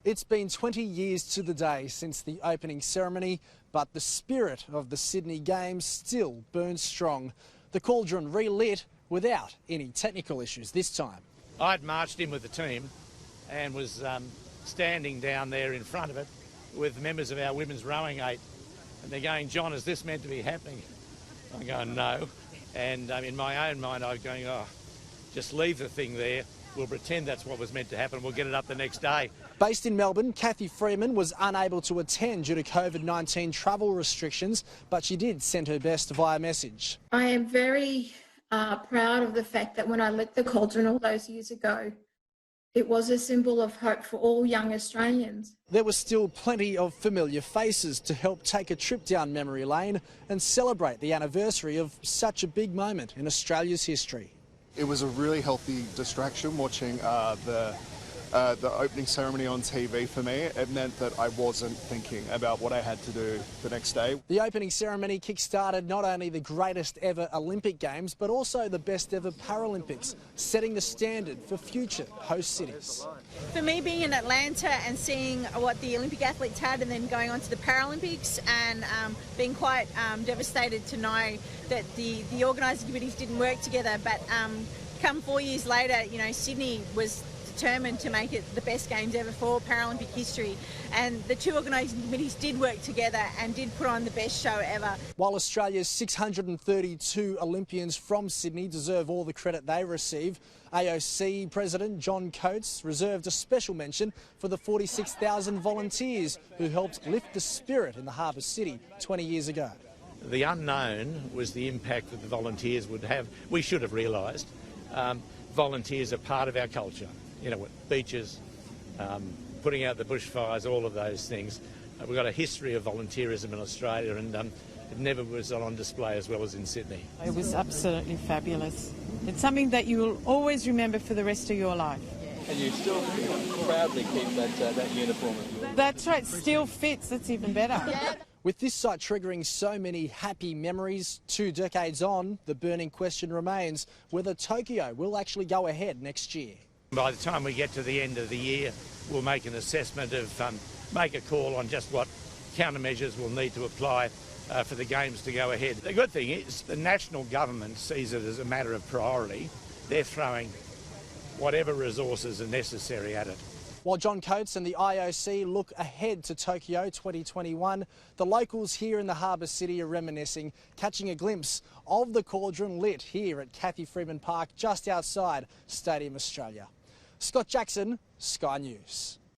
It's been 20 years to the day since the opening ceremony, but the spirit of the Sydney Games still burns strong. The cauldron relit without any technical issues this time. I'd marched in with the team and was standing down there in front of it with members of our women's rowing eight, and they're going, "John, is this meant to be happening?" I'm going, "No." And in my own mind, I was going, "Oh, just leave the thing there. We'll pretend that's what was meant to happen. We'll get it up the next day." Based in Melbourne, Cathy Freeman was unable to attend due to COVID-19 travel restrictions, but she did send her best via message. I am very proud of the fact that when I lit the cauldron all those years ago, it was a symbol of hope for all young Australians. There were still plenty of familiar faces to help take a trip down memory lane and celebrate the anniversary of such a big moment in Australia's history. It was a really healthy distraction watching the opening ceremony on TV for me. It meant that I wasn't thinking about what I had to do the next day. The opening ceremony kick-started not only the greatest ever Olympic Games, but also the best ever Paralympics, setting the standard for future host cities. For me, being in Atlanta and seeing what the Olympic athletes had and then going on to the Paralympics and being quite devastated to know that the organising committees didn't work together, but come 4 years later, you know, Sydney was determined to make it the best games ever for Paralympic history, and the two organising committees did work together and did put on the best show ever. While Australia's 632 Olympians from Sydney deserve all the credit they receive, AOC President John Coates reserved a special mention for the 46,000 volunteers who helped lift the spirit in the harbour city 20 years ago. The unknown was the impact that the volunteers would have. We should have realised volunteers are part of our culture. You know, beaches, putting out the bushfires, all of those things. We've got a history of volunteerism in Australia, and it never was on display as well as in Sydney. It was absolutely fabulous. It's something that you will always remember for the rest of your life. And you still proudly keep that uniform. That's right, still fits, that's even better. With this site triggering so many happy memories 2 decades on, the burning question remains whether Tokyo will actually go ahead next year. By the time we get to the end of the year, we'll make an assessment of, make a call on just what countermeasures we'll need to apply for the Games to go ahead. The good thing is the national government sees it as a matter of priority. They're throwing whatever resources are necessary at it. While John Coates and the IOC look ahead to Tokyo 2021, the locals here in the harbour city are reminiscing, catching a glimpse of the cauldron lit here at Cathy Freeman Park just outside Stadium Australia. Scott Jackson, Sky News.